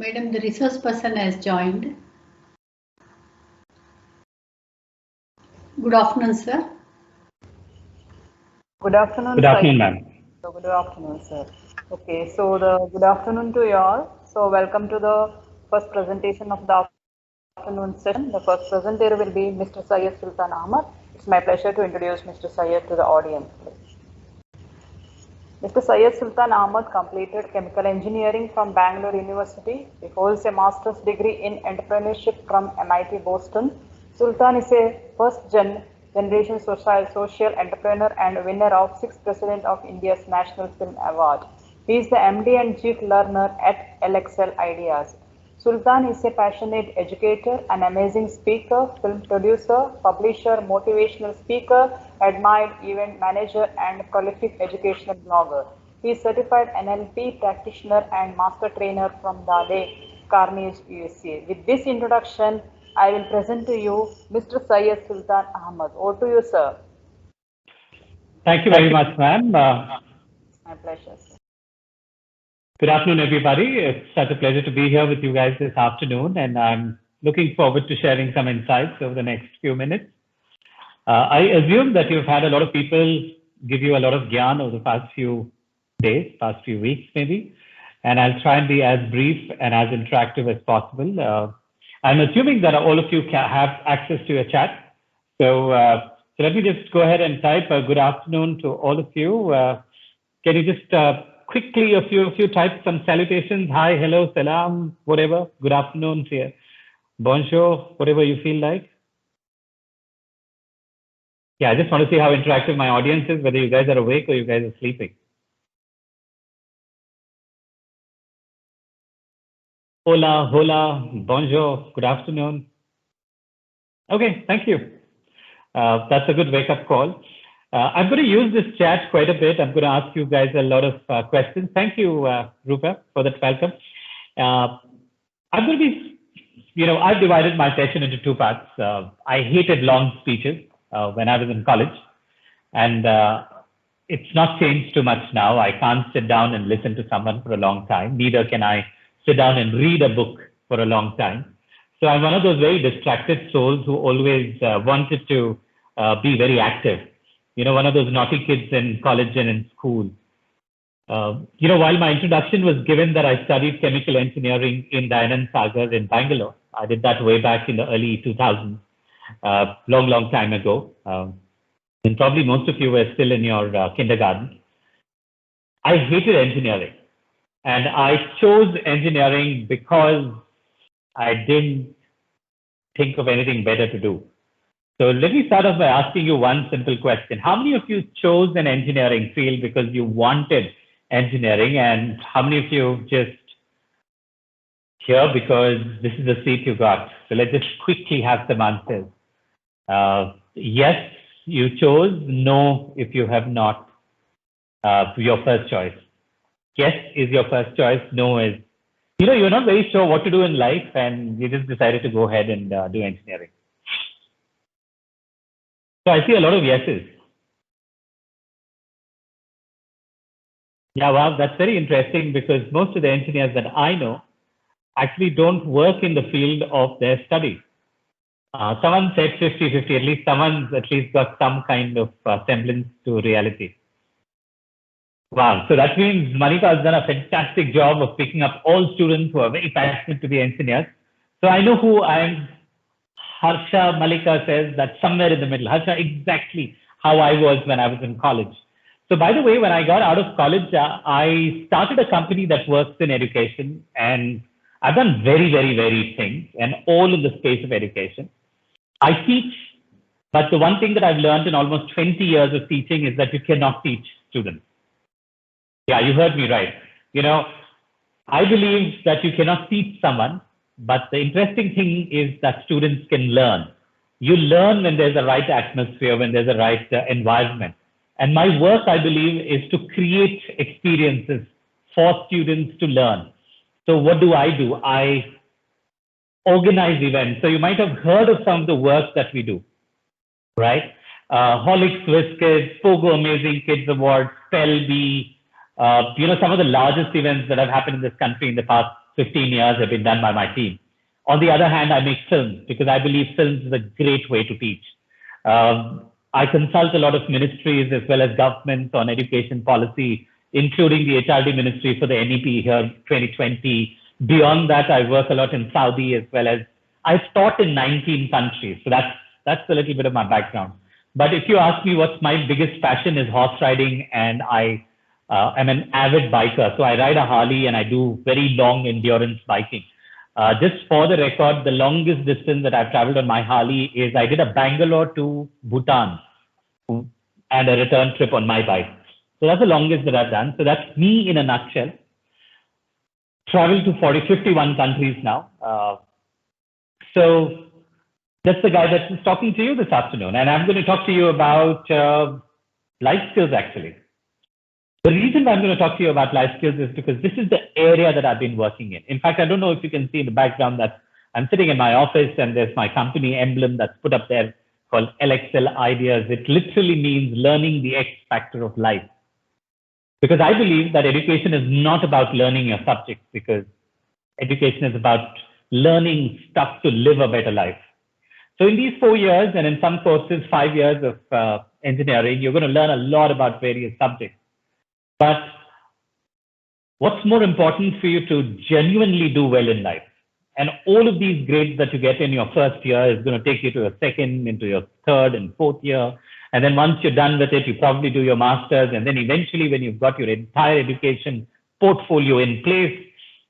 Madam, the resource person has joined. Good afternoon, sir. Good afternoon, Good afternoon, ma'am. Good afternoon, sir. Okay, so good afternoon to you all. So welcome to the first presentation of the afternoon session. The first presenter will be Mr. Syed Sultan Ahmad. It's my pleasure to introduce Mr. Syed to the audience. Mr. Syed Sultan Ahmad completed chemical engineering from Bangalore University. He holds a master's degree in entrepreneurship from MIT Boston. Sultan is a first-generation social entrepreneur and winner of 6th President of India's National Film Award. He is the MD and Chief Learner at LXL Ideas. Sultan is a passionate educator, an amazing speaker, film producer, publisher, motivational speaker, admired event manager, and prolific educational blogger. He is certified NLP practitioner and master trainer from Dale Carnegie, USA. With this introduction, I will present to you Mr. Syed Sultan Ahmad. Over to you, sir. Thank you very much, ma'am. My pleasure, sir. Good afternoon, everybody. It's such a pleasure to be here with you guys this afternoon, and I'm looking forward to sharing some insights over the next few minutes. I assume that you've had a lot of people give you a lot of gyan over the past few days, past few weeks maybe, and I'll try and be as brief and as interactive as possible. I'm assuming that all of you have access to your chat. So let me just go ahead and type good afternoon to all of you. Can you just quickly, a few type some salutations? Hi, hello, salam, whatever. Good afternoon, here. Bonjour, whatever you feel like. Yeah, I just want to see how interactive my audience is, whether you guys are awake or you guys are sleeping. Hola, hola, bonjour, good afternoon. Okay, thank you. That's a good wake-up call. I'm going to use this chat quite a bit. I'm going to ask you guys a lot of questions. Thank you, Rupa, for that welcome. I'm going to be, I've divided my session into two parts. I hated long speeches when I was in college, and it's not changed too much now. I can't sit down and listen to someone for a long time. Neither can I sit down and read a book for a long time. So I'm one of those very distracted souls who always wanted to be very active. One of those naughty kids in college and in school. While my introduction was given that I studied chemical engineering in Dayanand Sagar in Bangalore, I did that way back in the early 2000s, long time ago. And probably most of you were still in your kindergarten. I hated engineering. And I chose engineering because I didn't think of anything better to do. So let me start off by asking you one simple question. How many of you chose an engineering field because you wanted engineering, and how many of you just here because this is the seat you got? So let's just quickly have some answers. Yes, you chose. No, if you have not, your first choice. Yes is your first choice. No is, you're not very sure what to do in life, and you just decided to go ahead and do engineering. So I see a lot of yeses. Yeah, wow, that's very interesting, because most of the engineers that I know actually don't work in the field of their study. Someone said 50-50, at least someone's at least got some kind of semblance to reality. Wow, so that means Manika has done a fantastic job of picking up all students who are very passionate to be engineers. So I know who I am. Harsha Malika says that somewhere in the middle. Harsha, exactly how I was when I was in college. So by the way, when I got out of college, I started a company that works in education, and I've done very, very varied things, and all in the space of education. I teach, but the one thing that I've learned in almost 20 years of teaching is that you cannot teach students. Yeah, you heard me right. I believe that you cannot teach someone, but the interesting thing is that students can learn. You learn when there's a right atmosphere, when there's a right environment. And my work, I believe, is to create experiences for students to learn. So what do? I organize events. So you might have heard of some of the work that we do, right? Horlicks WizKids, Pogo Amazing Kids Awards, Spell Bee, some of the largest events that have happened in this country in the past 15 years have been done by my team. On the other hand, I make films because I believe films is a great way to teach. I consult a lot of ministries as well as governments on education policy, including the HRD ministry for the NEP here 2020. Beyond that, I work a lot in Saudi as well as I've taught in 19 countries. So that's a little bit of my background. But if you ask me what's my biggest passion is horse riding, and I am an avid biker. So I ride a Harley and I do very long endurance biking. Just for the record, the longest distance that I've traveled on my Harley is I did a Bangalore to Bhutan and a return trip on my bike. So that's the longest that I've done. So that's me in a nutshell. Traveled to 51 countries now. So that's the guy that's talking to you this afternoon. And I'm going to talk to you about life skills, actually. The reason why I'm going to talk to you about life skills is because this is the area that I've been working in. In fact, I don't know if you can see in the background that I'm sitting in my office and there's my company emblem that's put up there called LXL Ideas. It literally means learning the X factor of life. Because I believe that education is not about learning your subjects, because education is about learning stuff to live a better life. So in these 4 years, and in some courses, 5 years of engineering, you're going to learn a lot about various subjects. But what's more important for you to genuinely do well in life? And all of these grades that you get in your first year is going to take you to your second, into your third and fourth year. And then once you're done with it, you probably do your master's. And then eventually, when you've got your entire education portfolio in place,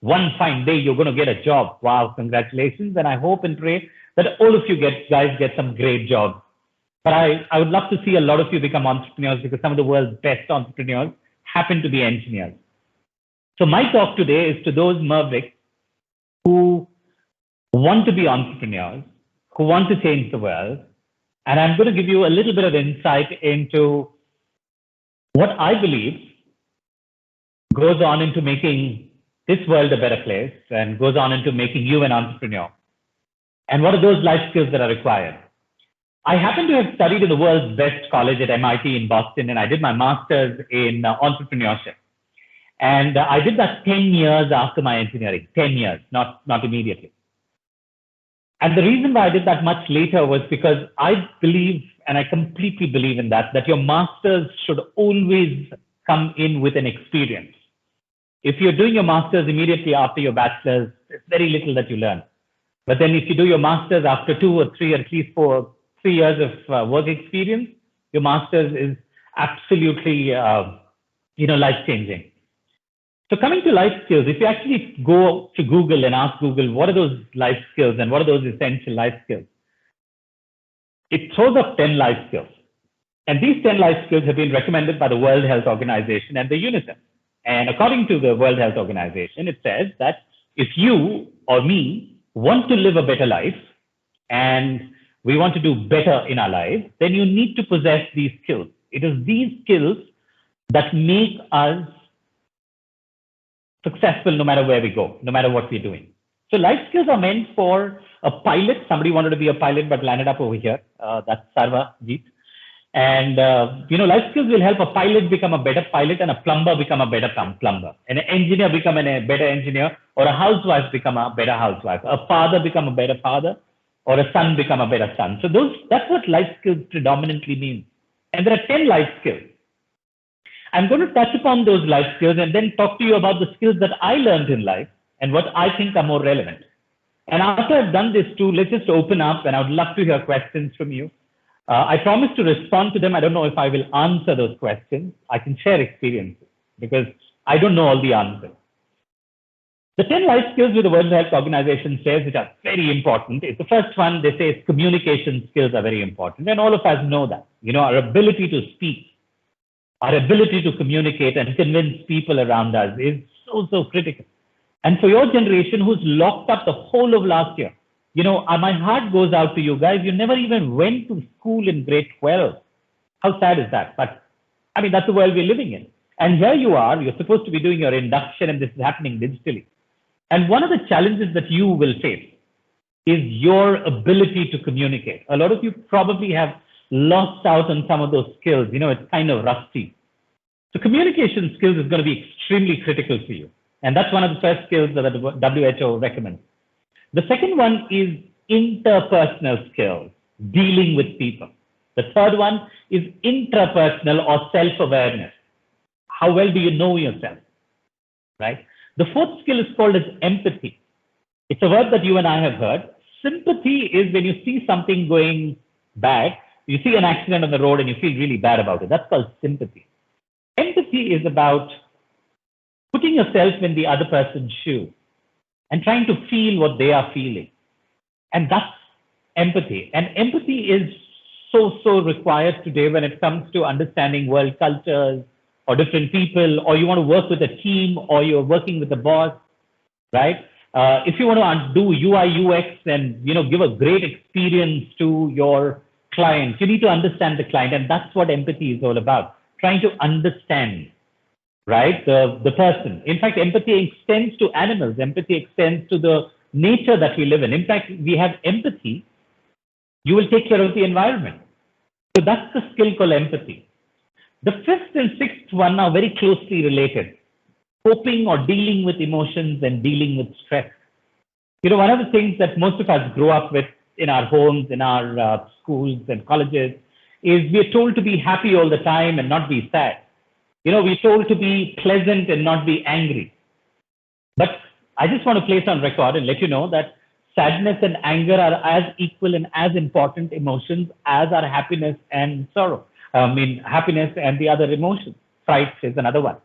one fine day, you're going to get a job. Wow, congratulations. And I hope and pray that all of you guys get some great jobs. But I would love to see a lot of you become entrepreneurs, because some of the world's best entrepreneurs happen to be engineers. So my talk today is to those mavericks who want to be entrepreneurs, who want to change the world. And I'm going to give you a little bit of insight into what I believe goes on into making this world a better place and goes on into making you an entrepreneur. And what are those life skills that are required? I happen to have studied in the world's best college at MIT in Boston, and I did my master's in entrepreneurship. And I did that 10 years after my engineering, 10 years, not immediately. And the reason why I did that much later was because I believe, and I completely believe in that your master's should always come in with an experience. If you're doing your master's immediately after your bachelor's, there's very little that you learn. But then if you do your master's after 2 or 3 or at least 3 years of work experience, your master's is absolutely, life-changing. So coming to life skills, if you actually go to Google and ask Google, what are those life skills and what are those essential life skills? It throws up 10 life skills. And these 10 life skills have been recommended by the World Health Organization and the UNICEF. And according to the World Health Organization, it says that if you or me want to live a better life and we want to do better in our lives, then you need to possess these skills. It is these skills that make us successful no matter where we go, no matter what we're doing. So life skills are meant for a pilot. Somebody wanted to be a pilot but landed up over here. That's Sarva Jeet. And, life skills will help a pilot become a better pilot and a plumber become a better plumber. And an engineer become a better engineer, or a housewife become a better housewife. A father become a better father, or a son become a better son. So that's what life skills predominantly mean. And there are 10 life skills. I'm going to touch upon those life skills and then talk to you about the skills that I learned in life and what I think are more relevant. And after I've done this too, let's just open up, and I would love to hear questions from you. I promise to respond to them. I don't know if I will answer those questions. I can share experiences because I don't know all the answers. The 10 life skills with the World Health Organization says, which are very important. It's the first one, they say is communication skills are very important. And all of us know that, our ability to speak, our ability to communicate and convince people around us is so critical. And for your generation who's locked up the whole of last year, my heart goes out to you guys. You never even went to school in grade 12. How sad is that? But that's the world we're living in. And here you are, you're supposed to be doing your induction, and this is happening digitally. And one of the challenges that you will face is your ability to communicate. A lot of you probably have lost out on some of those skills. It's kind of rusty. So communication skills is going to be extremely critical for you. And that's one of the first skills that the WHO recommends. The second one is interpersonal skills, dealing with people. The third one is intrapersonal or self-awareness. How well do you know yourself, right? The fourth skill is called as empathy. It's a word that you and I have heard. Sympathy is when you see something going bad, you see an accident on the road and you feel really bad about it. That's called sympathy. Empathy is about putting yourself in the other person's shoe and trying to feel what they are feeling. And that's empathy. And empathy is so required today when it comes to understanding world cultures or different people, or you want to work with a team, or you're working with a boss, right? If you want to do UI, UX and give a great experience to your client, you need to understand the client. And that's what empathy is all about, trying to understand, right, the person. In fact, empathy extends to animals. Empathy extends to the nature that we live in. In fact, we have empathy, you will take care of the environment. So that's the skill called empathy. The fifth and sixth one are very closely related. Coping or dealing with emotions and dealing with stress. One of the things that most of us grow up with in our homes, in our schools and colleges, is we're told to be happy all the time and not be sad. We're told to be pleasant and not be angry. But I just want to place on record and let you know that sadness and anger are as equal and as important emotions as are happiness and sorrow. Happiness and the other emotions. Fright is another one,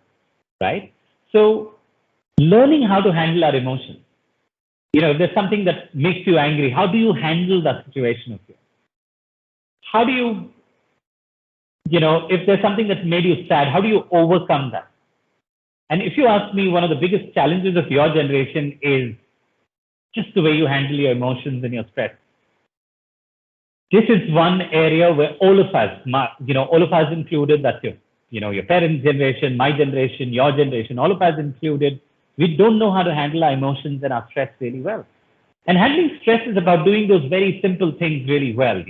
right? So learning how to handle our emotions. If there's something that makes you angry, how do you handle that situation of yours? How do you, if there's something that made you sad, how do you overcome that? And if you ask me, one of the biggest challenges of your generation is just the way you handle your emotions and your stress. This is one area where all of us, all of us included, that's your parents' generation, my generation, your generation, all of us included, we don't know how to handle our emotions and our stress really well. And handling stress is about doing those very simple things really well.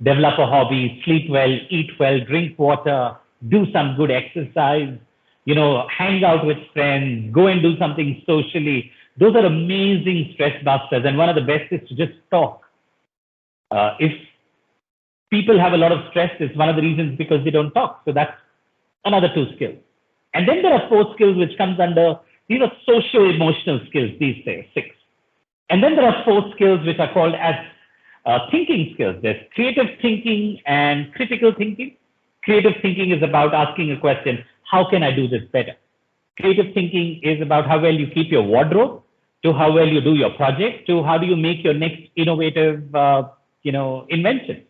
Develop a hobby, sleep well, eat well, drink water, do some good exercise, hang out with friends, go and do something socially. Those are amazing stress busters. And one of the best is to just talk. If people have a lot of stress, it's one of the reasons because they don't talk. So that's another 2 skills. And then there are 4 skills which comes under, these are socio-emotional skills, these days, 6. And then there are 4 skills which are called as thinking skills. There's creative thinking and critical thinking. Creative thinking is about asking a question, how can I do this better? Creative thinking is about how well you keep your wardrobe, to how well you do your project, to how do you make your next innovative, invention.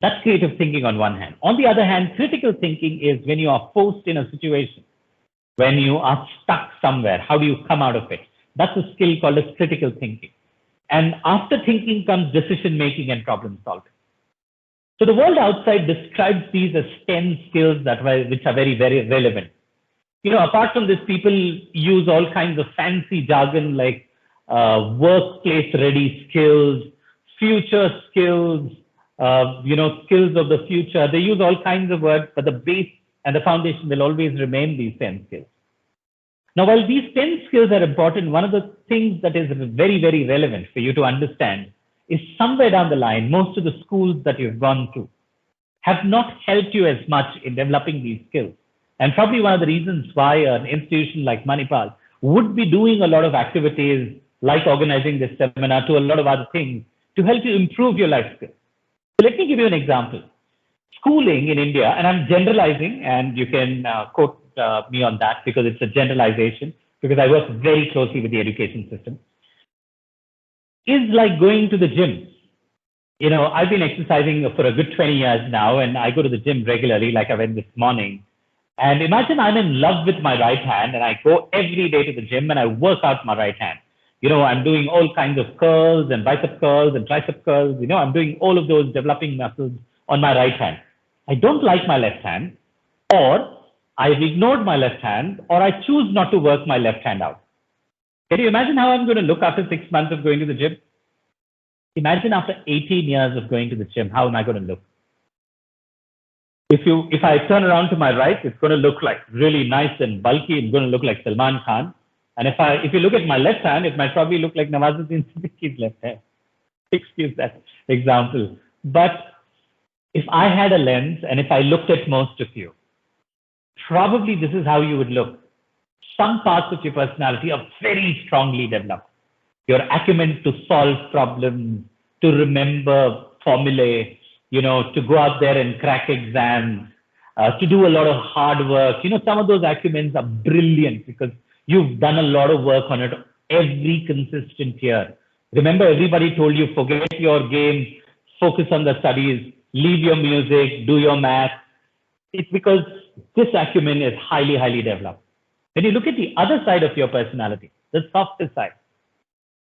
That's creative thinking on one hand. On the other hand, critical thinking is when you are forced in a situation, when you are stuck somewhere, how do you come out of it? That's a skill called as critical thinking. And after thinking comes decision making and problem solving. So the world outside describes these as 10 skills which are very, very relevant. Apart from this, people use all kinds of fancy jargon like workplace ready skills, future skills, skills of the future. They use all kinds of words, but the base and the foundation will always remain these 10 skills. Now, while these 10 skills are important, one of the things that is very, very relevant for you to understand is somewhere down the line, most of the schools that you've gone to have not helped you as much in developing these skills. And probably one of the reasons why an institution like Manipal would be doing a lot of activities like organizing this seminar to a lot of other things to help you improve your life skills. So let me give you an example. Schooling in India, and I'm generalizing, and you can quote me on that because it's a generalization, because I work very closely with the education system, is like going to the gym. I've been exercising for a good 20 years now, and I go to the gym regularly, like I went this morning. And imagine I'm in love with my right hand, and I go every day to the gym and I work out my right hand. I'm doing all kinds of curls and bicep curls and tricep curls. I'm doing all of those developing muscles on my right hand. I don't like my left hand, or I've ignored my left hand, or I choose not to work my left hand out. Can you imagine how I'm going to look after 6 months of going to the gym? Imagine after 18 years of going to the gym, how am I going to look? If I turn around to my right, it's going to look like really nice and bulky. It's going to look like Salman Khan. And if you look at my left hand, it might probably look like Nawazuddin Siddiqui's left hand. Excuse that example. But if I had a lens and if I looked at most of you, probably this is how you would look. Some parts of your personality are very strongly developed. Your acumen to solve problems, to remember formulae, to go out there and crack exams, to do a lot of hard work. Some of those acumens are brilliant because you've done a lot of work on it every consistent year. Remember, everybody told you, forget your games, focus on the studies, leave your music, do your math. It's because this acumen is highly, highly developed. When you look at the other side of your personality, the softer side,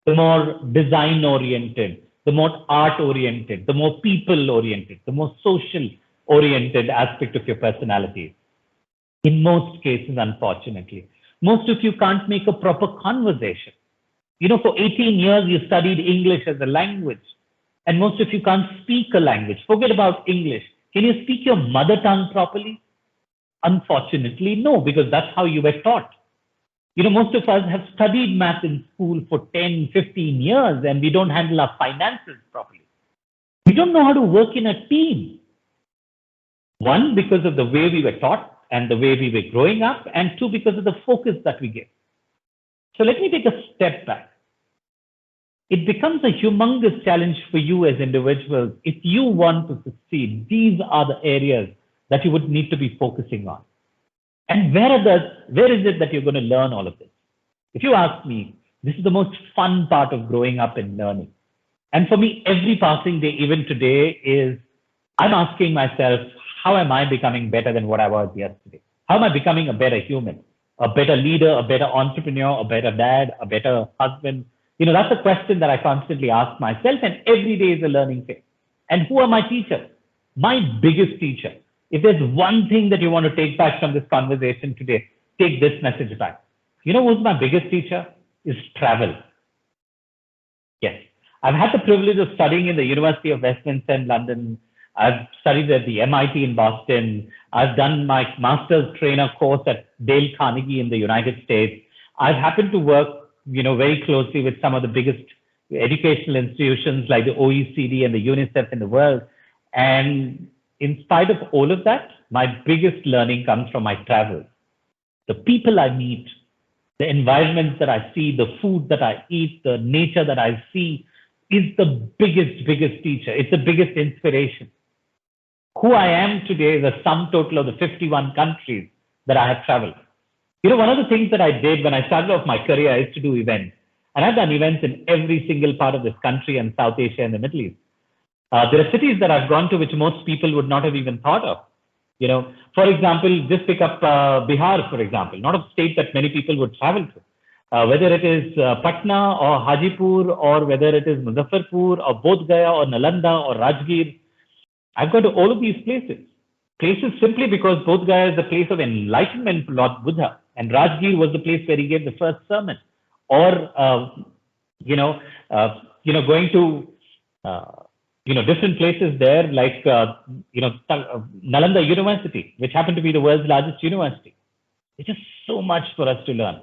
the more design oriented, the more art oriented, the more people oriented, the more social oriented aspect of your personality. In most cases, unfortunately, most of you can't make a proper conversation. For 18 years, you studied English as a language, and most of you can't speak a language. Forget about English. Can you speak your mother tongue properly? Unfortunately, no, because that's how you were taught. Most of us have studied math in school for 10, 15 years, and we don't handle our finances properly. We don't know how to work in a team. One, because of the way we were taught and the way we were growing up, and two, because of the focus that we give. So let me take a step back. It becomes a humongous challenge for you as individuals. If you want to succeed, these are the areas that you would need to be focusing on. And where is it that you're going to learn all of this? If you ask me, this is the most fun part of growing up and learning. And for me, every passing day, even today, is I'm asking myself, how am I becoming better than what I was yesterday? How am I becoming a better human, a better leader, a better entrepreneur, a better dad, a better husband? That's a question that I constantly ask myself, and every day is a learning phase. And who are my teachers? My biggest teacher. If there's one thing that you want to take back from this conversation today, take this message back. Who's my biggest teacher? Is travel. Yes. I've had the privilege of studying in the University of Westminster in London. I've studied at the MIT in Boston. I've done my master's trainer course at Dale Carnegie in the United States. I've happened to work, very closely with some of the biggest educational institutions like the OECD and the UNICEF in the world. And in spite of all of that, my biggest learning comes from my travels. The people I meet, the environments that I see, the food that I eat, the nature that I see is the biggest teacher. It's the biggest inspiration. Who I am today is a sum total of the 51 countries that I have traveled. One of the things that I did when I started off my career is to do events. And I've done events in every single part of this country and South Asia and the Middle East. There are cities that I've gone to which most people would not have even thought of. For example, just pick up Bihar, for example, not a state that many people would travel to. Whether it is Patna or Hajipur, or whether it is Muzaffarpur or Bodh Gaya or Nalanda or Rajgir, I've gone to all of these places. Places simply because Bodh Gaya is the place of enlightenment for Lord Buddha, and Rajgir was the place where he gave the first sermon. Or going to different places there, like Nalanda University, which happened to be the world's largest university. There's just so much for us to learn.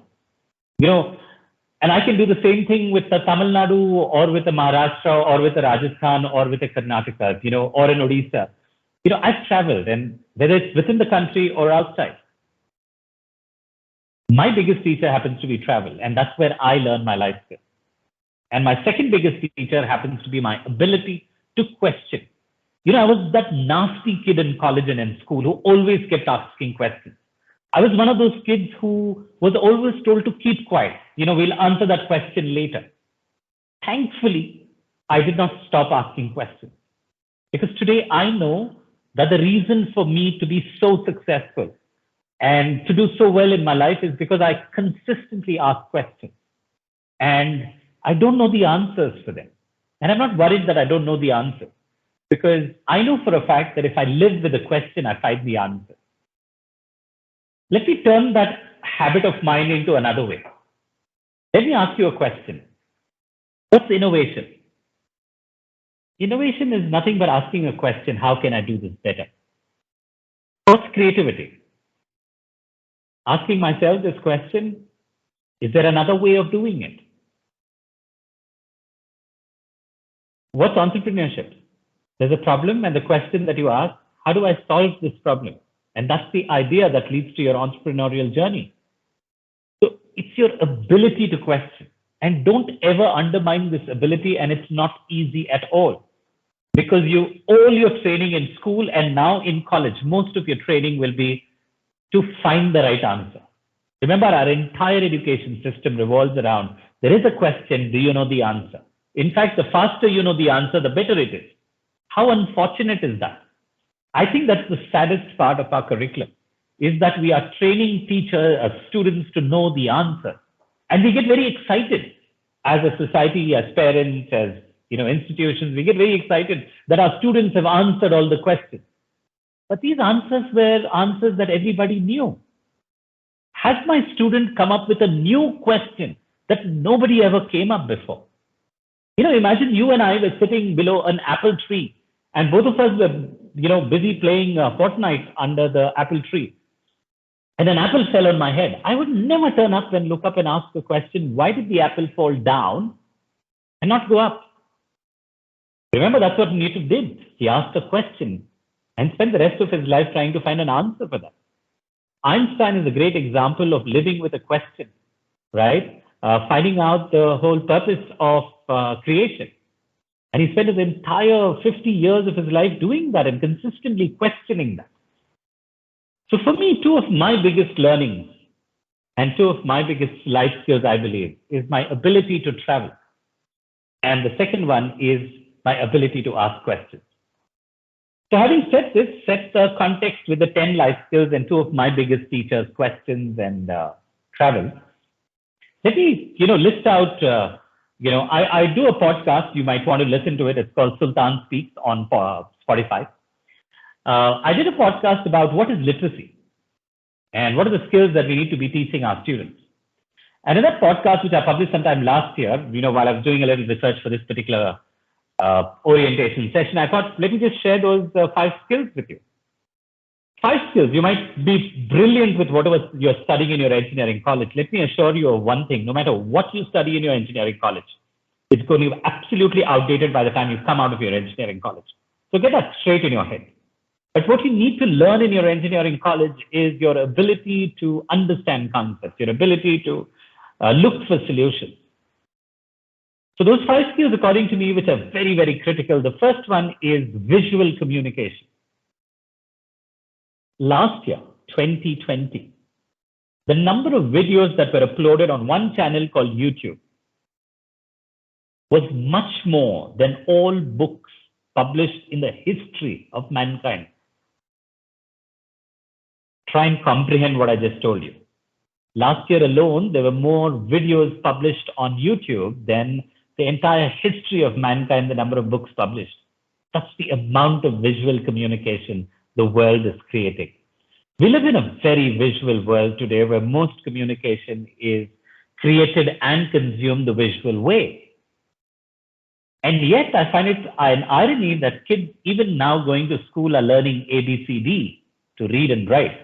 And I can do the same thing with the Tamil Nadu or with the Maharashtra or with the Rajasthan or with the Karnataka, or in Odisha. I've traveled, and whether it's within the country or outside. My biggest teacher happens to be travel, and that's where I learn my life skills. And my second biggest teacher happens to be my ability to question. I was that nasty kid in college and in school who always kept asking questions. I was one of those kids who was always told to keep quiet. We'll answer that question later. Thankfully, I did not stop asking questions, because today I know that the reason for me to be so successful and to do so well in my life is because I consistently ask questions, and I don't know the answers for them. And I'm not worried that I don't know the answer, because I know for a fact that if I live with a question, I find the answer. Let me turn that habit of mine into another way. Let me ask you a question. What's innovation? Innovation is nothing but asking a question, how can I do this better? What's creativity? Asking myself this question, is there another way of doing it? What's entrepreneurship? There's a problem, and the question that you ask, how do I solve this problem? And that's the idea that leads to your entrepreneurial journey. So it's your ability to question. And don't ever undermine this ability, and it's not easy at all. Because all your training in school and now in college, most of your training will be to find the right answer. Remember, our entire education system revolves around, there is a question, do you know the answer? In fact, the faster you know the answer, the better it is. How unfortunate is that? I think that's the saddest part of our curriculum, is that we are training students to know the answer. And we get very excited as a society, as parents, as institutions, we get very excited that our students have answered all the questions. But these answers were answers that everybody knew. Has my student come up with a new question that nobody ever came up before? Imagine you and I were sitting below an apple tree, and both of us were, busy playing Fortnite under the apple tree. And an apple fell on my head. I would never turn up and look up and ask the question, why did the apple fall down and not go up? Remember, that's what Newton did. He asked a question and spent the rest of his life trying to find an answer for that. Einstein is a great example of living with a question, right? Finding out the whole purpose of creation. And he spent his entire 50 years of his life doing that and consistently questioning that. So for me, two of my biggest learnings and two of my biggest life skills, I believe, is my ability to travel. And the second one is my ability to ask questions. So having said this, set the context with the 10 life skills and two of my biggest teachers, questions and travel. Let me, list out, I do a podcast. You might want to listen to it. It's called Sultan Speaks on Spotify. I did a podcast about what is literacy and what are the skills that we need to be teaching our students. And in that podcast, which I published sometime last year, while I was doing a little research for this particular orientation session, I thought, let me just share those 5 skills with you. 5 skills. You might be brilliant with whatever you're studying in your engineering college. Let me assure you of one thing, no matter what you study in your engineering college, it's going to be absolutely outdated by the time you come out of your engineering college. So get that straight in your head. But what you need to learn in your engineering college is your ability to understand concepts, your ability to look for solutions. So those 5 skills, according to me, which are very, very critical. The first one is visual communication. Last year, 2020, the number of videos that were uploaded on one channel called YouTube was much more than all books published in the history of mankind. Try and comprehend what I just told you. Last year alone, there were more videos published on YouTube than the entire history of mankind, the number of books published. That's the amount of visual communication the world is creating. We live in a very visual world today where most communication is created and consumed the visual way. And yet I find it an irony that kids, even now going to school, are learning ABCD to read and write.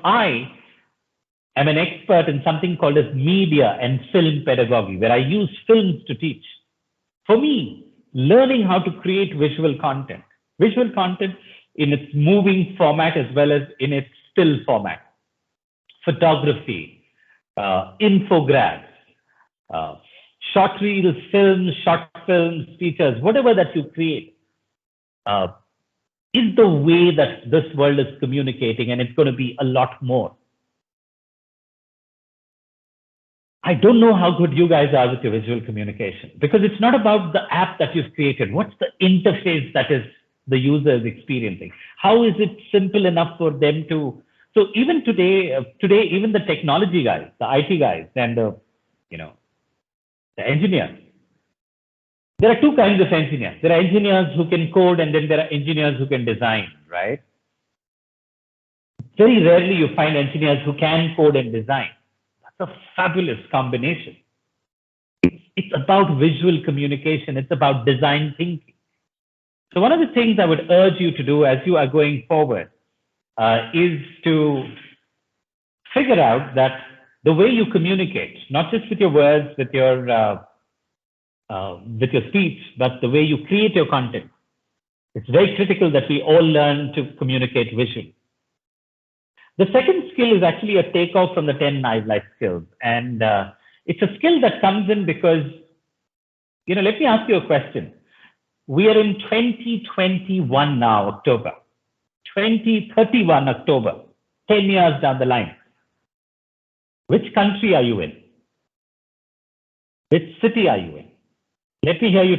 I am an expert in something called as media and film pedagogy, where I use films to teach. For me, learning how to create visual content in its moving format as well as in its still format, photography, infographics, short reels, films, short films, features, whatever that you create, is the way that this world is communicating, and it's going to be a lot more. I don't know how good you guys are with your visual communication, because it's not about the app that you've created. What's the interface that is the user is experiencing? How is it simple enough for them to? So even today, even the technology guys, the IT guys, and the engineers. There are 2 kinds of engineers. There are engineers who can code, and then there are engineers who can design, right? Very rarely you find engineers who can code and design. That's a fabulous combination. It's about visual communication. It's about design thinking. So one of the things I would urge you to do as you are going forward is to figure out that the way you communicate, not just with your words, with your speech, but the way you create your content. It's very critical that we all learn to communicate visually. The second skill is actually a takeoff from the 10 life skills. And it's a skill that comes in because, let me ask you a question. We are in 2021 now, October. 2031 October, 10 years down the line. Which country are you in? Which city are you in? Let me hear you.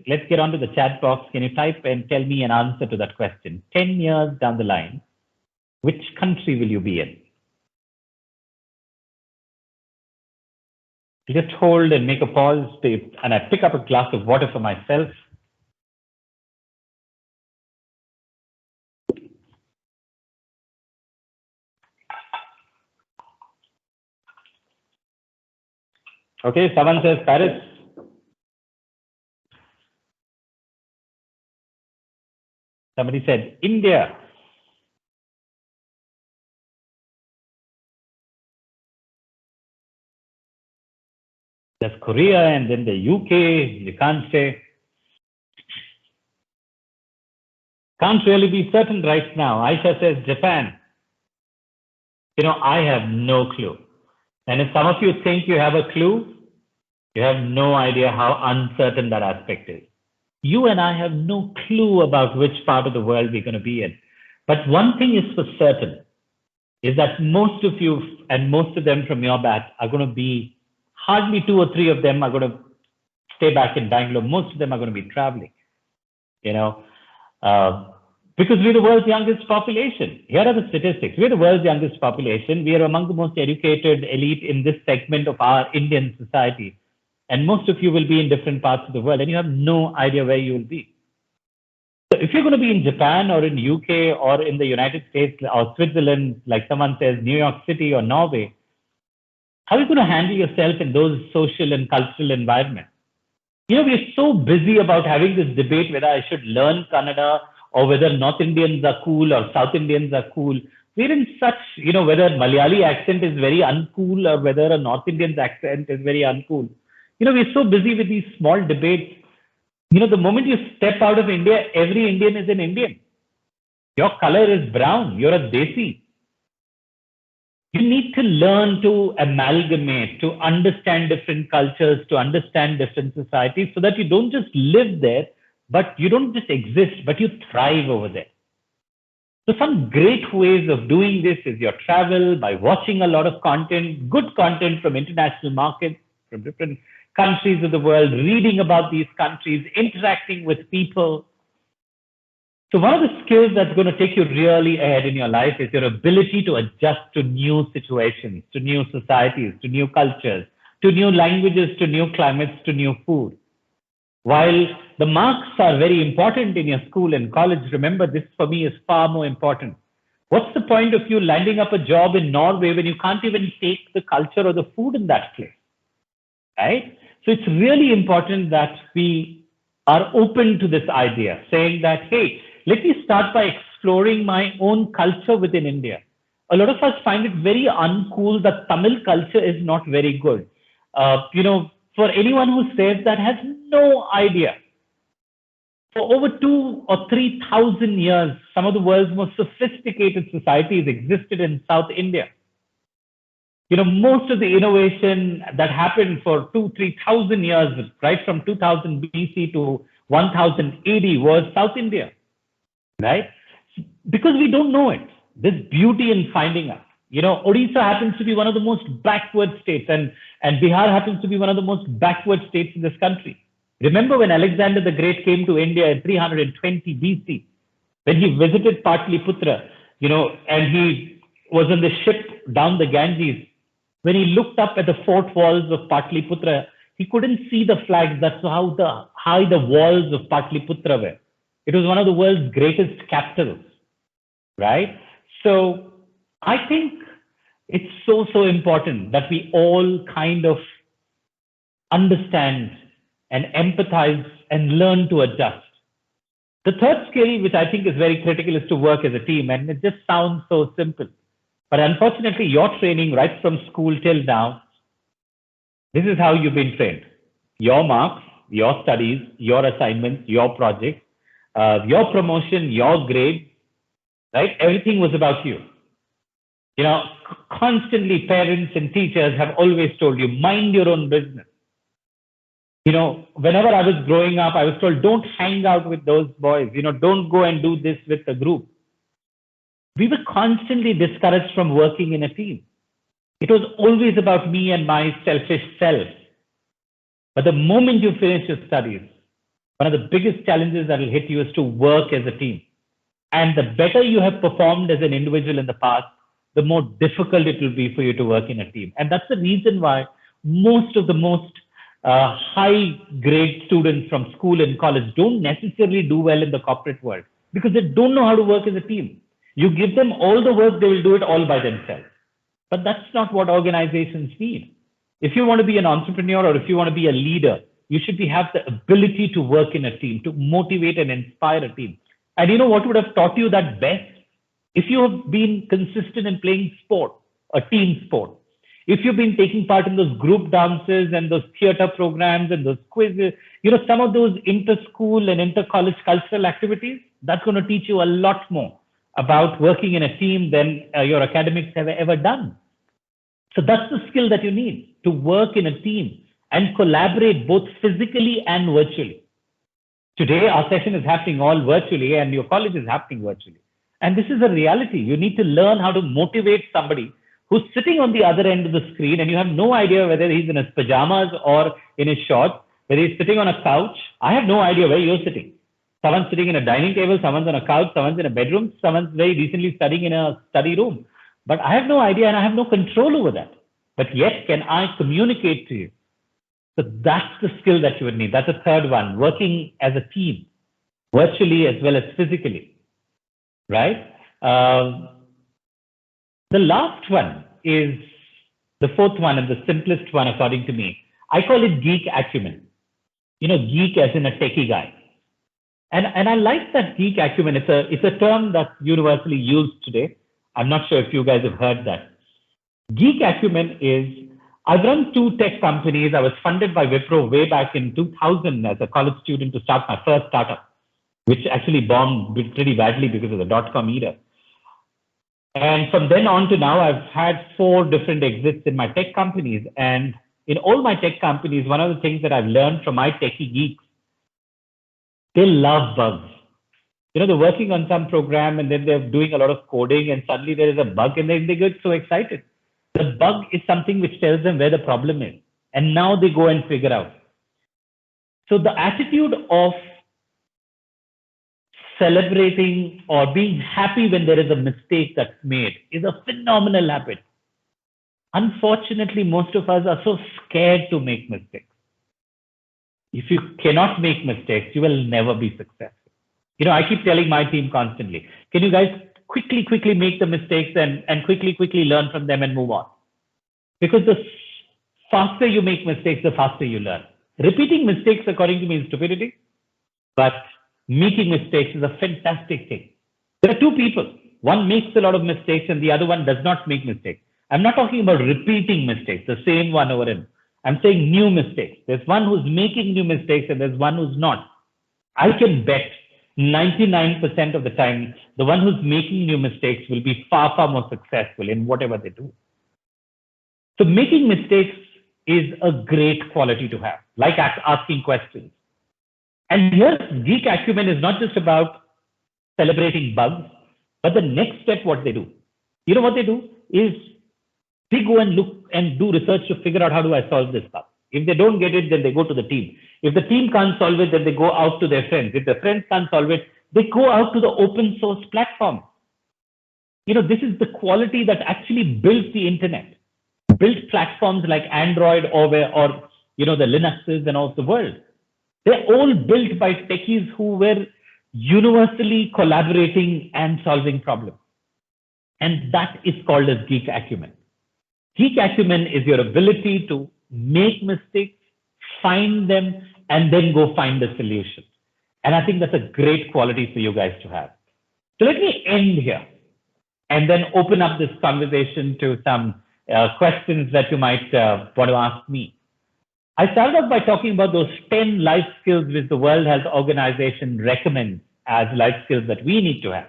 Let's get onto the chat box. Can you type and tell me an answer to that question? 10 years down the line, which country will you be in? Just hold and make a pause, and I pick up a glass of water for myself. Okay, someone says Paris. Somebody said India. There's Korea and then the UK. You can't say. Can't really be certain right now. Aisha says Japan. I have no clue. And if some of you think you have a clue, you have no idea how uncertain that aspect is. You and I have no clue about which part of the world we're going to be in. But one thing is for certain, is that most of you and most of them from your batch are going to be, hardly 2 or 3 of them are going to stay back in Bangalore. Most of them are going to be traveling, because we're the world's youngest population. Here are the statistics. We're the world's youngest population. We are among the most educated elite in this segment of our Indian society. And most of you will be in different parts of the world, and you have no idea where you will be. So if you're going to be in Japan or in UK or in the United States or Switzerland, like someone says, New York City or Norway, how are you going to handle yourself in those social and cultural environments? We're so busy about having this debate whether I should learn Kannada or whether North Indians are cool or South Indians are cool. We're in such, whether Malayali accent is very uncool or whether a North Indian's accent is very uncool. We're so busy with these small debates. The moment you step out of India, every Indian is an Indian. Your color is brown. You're a Desi. You need to learn to amalgamate, to understand different cultures, to understand different societies so that you don't just live there, but you don't just exist, but you thrive over there. So some great ways of doing this is your travel, by watching a lot of content, good content from international markets, from different countries of the world, reading about these countries, interacting with people. So one of the skills that's going to take you really ahead in your life is your ability to adjust to new situations, to new societies, to new cultures, to new languages, to new climates, to new food. While the marks are very important in your school and college, remember this for me is far more important. What's the point of you landing up a job in Norway when you can't even take the culture or the food in that place, right? So it's really important that we are open to this idea, saying that, hey, let me start by exploring my own culture within India. A lot of us find it very uncool that Tamil culture is not very good. For anyone who says that has no idea. For over 2,000 or 3,000 years, some of the world's most sophisticated societies existed in South India. Most of the innovation that happened for 2,000-3,000 years, right from 2000 BC to 1000 AD was South India, right? Because we don't know it. There's beauty in finding out. Odisha happens to be one of the most backward states, and Bihar happens to be one of the most backward states in this country. Remember when Alexander the Great came to India in 320 BC, when he visited Patliputra, and he was on the ship down the Ganges. When he looked up at the fort walls of Patliputra, he couldn't see the flags. That's how high the walls of Patliputra were. It was one of the world's greatest capitals, right? So I think it's so important that we all kind of understand and empathize and learn to adjust. The third skill, which I think is very critical, is to work as a team. And it just sounds so simple. But unfortunately, your training right from school till now, this is how you've been trained. Your marks, your studies, your assignments, your projects, your promotion, your grades, right? Everything was about you. You know, constantly parents and teachers have always told you, mind your own business. You know, whenever I was growing up, I was told, don't hang out with those boys. You know, don't go and do this with the group. We were constantly discouraged from working in a team. It was always about me and my selfish self. But the moment you finish your studies, one of the biggest challenges that will hit you is to work as a team. And the better you have performed as an individual in the past, the more difficult it will be for you to work in a team. And that's the reason why most of the most high grade students from school and college don't necessarily do well in the corporate world because they don't know how to work as a team. You give them all the work, they will do it all by themselves. But that's not what organizations need. If you want to be an entrepreneur or if you want to be a leader, you should have the ability to work in a team, to motivate and inspire a team. And you know what would have taught you that best? If you have been consistent in playing sport, a team sport, if you've been taking part in those group dances and those theater programs and those quizzes, you know, some of those inter-school and inter-college cultural activities, that's going to teach you a lot more about working in a team than your academics have ever done. So that's the skill that you need, to work in a team and collaborate both physically and virtually. Today, our session is happening all virtually and your college is happening virtually. And this is a reality. You need to learn how to motivate somebody who's sitting on the other end of the screen and you have no idea whether he's in his pajamas or in his shorts, whether he's sitting on a couch. I have no idea where you're sitting. Someone's sitting in a dining table, someone's on a couch, someone's in a bedroom, someone's very recently studying in a study room. But I have no idea and I have no control over that. But yet, can I communicate to you? So that's the skill that you would need. That's the third one, working as a team, virtually as well as physically, right? The last one is the fourth one and the simplest one, according to me. I call it geek acumen. You know, geek as in a techie guy. And I like that geek acumen. It's a term that's universally used today. I'm not sure if you guys have heard that. Geek acumen is, I've run 2 tech companies. I was funded by Wipro way back in 2000 as a college student to start my first startup, which actually bombed pretty badly because of the dot-com era. And from then on to now, I've had 4 different exits in my tech companies. And in all my tech companies, one of the things that I've learned from my techie geeks, they love bugs. You know, they're working on some program and then they're doing a lot of coding and suddenly there is a bug and then they get so excited. The bug is something which tells them where the problem is. And now they go and figure out. So the attitude of celebrating or being happy when there is a mistake that's made is a phenomenal habit. Unfortunately, most of us are so scared to make mistakes. If you cannot make mistakes, you will never be successful. You know, I keep telling my team constantly, can you guys quickly make the mistakes and quickly learn from them and move on? Because the faster you make mistakes, the faster you learn. Repeating mistakes, according to me, is stupidity, but making mistakes is a fantastic thing. There are 2 people. One makes a lot of mistakes and the other one does not make mistakes. I'm not talking about repeating mistakes, the same one over and I'm saying new mistakes. There's one who's making new mistakes and there's one who's not. I can bet 99% of the time, the one who's making new mistakes will be far more successful in whatever they do. So making mistakes is a great quality to have, like asking questions. And here, geek acumen is not just about celebrating bugs, but the next step, what they do. You know what they do is they go and look and do research to figure out how do I solve this bug. If they don't get it, then they go to the team. If the team can't solve it, then they go out to their friends. If their friends can't solve it, they go out to the open source platform. You know, this is the quality that actually built the internet, built platforms like Android or you know, the Linuxes and all the world. They're all built by techies who were universally collaborating and solving problems. And that is called as geek acumen. Geek acumen is your ability to make mistakes, find them, and then go find a solution. And I think that's a great quality for you guys to have. So let me end here and then open up this conversation to some questions that you might want to ask me. I started off by talking about those 10 life skills which the World Health Organization recommends as life skills that we need to have.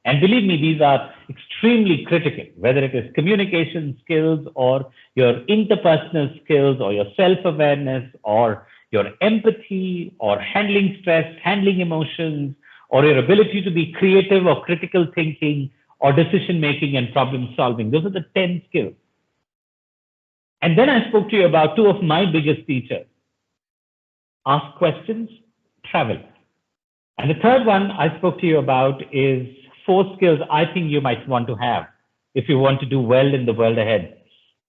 And believe me, these are extremely critical, whether it is communication skills or your interpersonal skills or your self-awareness or your empathy or handling stress, handling emotions, or your ability to be creative or critical thinking or decision making and problem solving. Those are the 10 skills. And then I spoke to you about two of my biggest teachers. Ask questions, travel. And the third one I spoke to you about is 4 skills I think you might want to have if you want to do well in the world ahead.